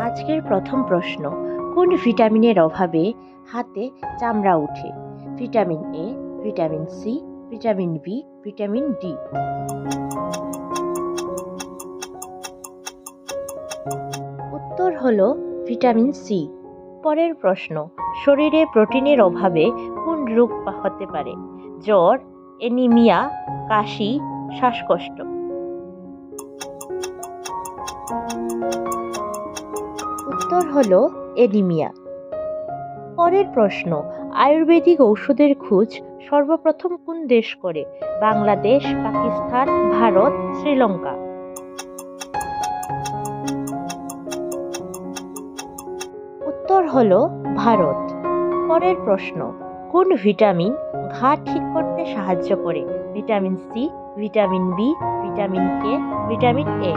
আজকের প্রথম প্রশ্ন, কোন ভিটামিনের অভাবে হাতে চামড়া ওঠে? Vitamin A, vitamin C, vitamin B, vitamin D. উত্তর হলো ভিটামিন সি। পরের প্রশ্ন, শরীরে প্রোটিনের অভাবে কোন রোগ হতে পারে? জ্বর, অ্যানিমিয়া, কাশি, শ্বাসকষ্ট। উত্তর হলো অ্যানিমিয়া। পরের প্রশ্ন, আয়ুর্বেদিক ঔষধের খোঁজ সর্বপ্রথম কোন দেশ করে? বাংলাদেশ, পাকিস্তান, ভারত, শ্রীলঙ্কা। উত্তর হলো ভারত। পরের প্রশ্ন, কোন ভিটামিন ঘা ঠিক করতে সাহায্য করে? Vitamin C, vitamin B, vitamin K, vitamin A.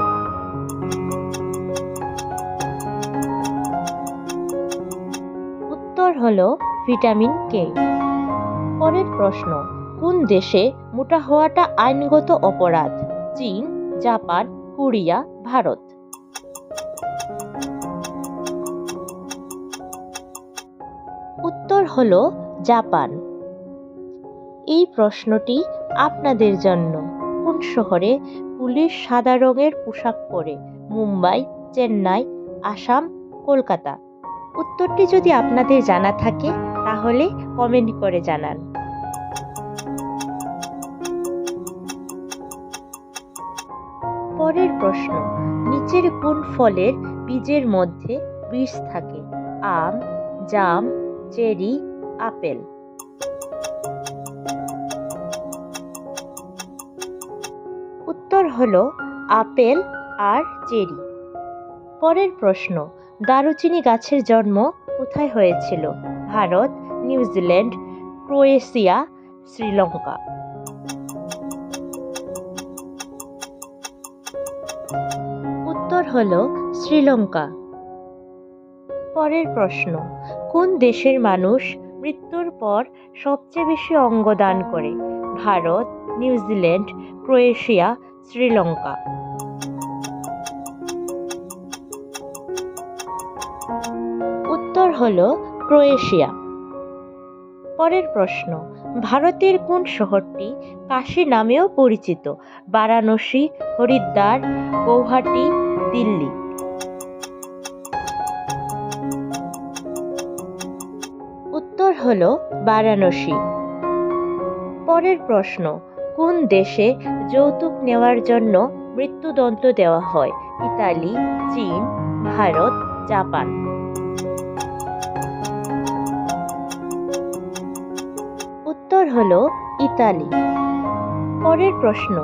উত্তর হলো ভিটামিন কে। পরের প্রশ্ন, কোন দেশে মোটা হওয়াটা আইনগত অপরাধ? চীন, জাপান, কোরিয়া, ভারত। উত্তর হলো জাপান। এই প্রশ্নটি আপনাদের জন্য। কোন শহরে পুলিশ সাদা রঙের পোশাক পরে? মুম্বাই, চেন্নাই, আসাম, কলকাতা। উত্তরটি যদি আপনাদের জানা থাকে তাহলে কমেন্ট করে জানান। পরের প্রশ্ন, নিচের কোন ফলের বীজের মধ্যে বিষ থাকে? আম, জাম, চেরি, আপেল। উত্তর হলো আপেল আর চেরি। পরের প্রশ্ন, দারুচিনি গাছের জন্ম কোথায় হয়েছিল? Bharat, New Zealand, Croatia, Sri Lanka. উত্তর হলো শ্রীলঙ্কা। পরের প্রশ্ন, কোন দেশের মানুষ মৃত্যুর পর সবচেয়ে বেশি অঙ্গ দান করে? Bharat, New Zealand, Croatia, Sri Lanka. উত্তর হলো ক্রোয়েশিয়া। পরের প্রশ্ন, ভারতের কোন শহরটি কাশী নামেও পরিচিত? বারাণসী, হরিদ্বার, গৌহাটি, দিল্লি। উত্তর হলো বারাণসী। পরের প্রশ্ন, কোন দেশে যৌতুক নেওয়ার জন্য মৃত্যুদণ্ড দেওয়া হয়? ইতালি, চীন, ভারত, জাপান। উত্তর হলো ইতালি। পরের প্রশ্ন,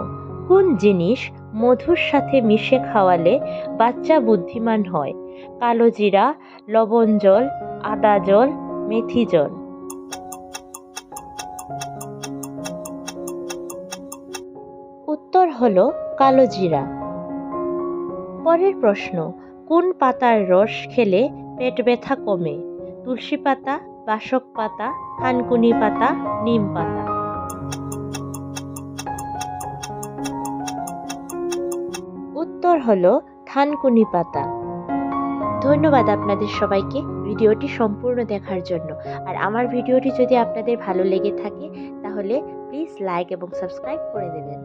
কোন জিনিস মধুর সাথে মিশে খাওয়ালে বাচ্চা বুদ্ধিমান হয়? কালোজিরা, লবণ জল, আদা জল, মেথি জল। উত্তর হলো কালোজিরা। পরের প্রশ্ন, কোন পাতার রস খেলে পেট ব্যথা কমে? তুলসী পাতা, বাসক পাতা, থানকুনি পাতা, নিম পাতা। উত্তর হলো থানকুনি পাতা। ধন্যবাদ আপনাদের সবাইকে ভিডিওটি সম্পূর্ণ দেখার জন্য। আর আমার ভিডিওটি যদি আপনাদের ভালো লেগে থাকে তাহলে প্লিজ লাইক এবং সাবস্ক্রাইব করে দেবেন।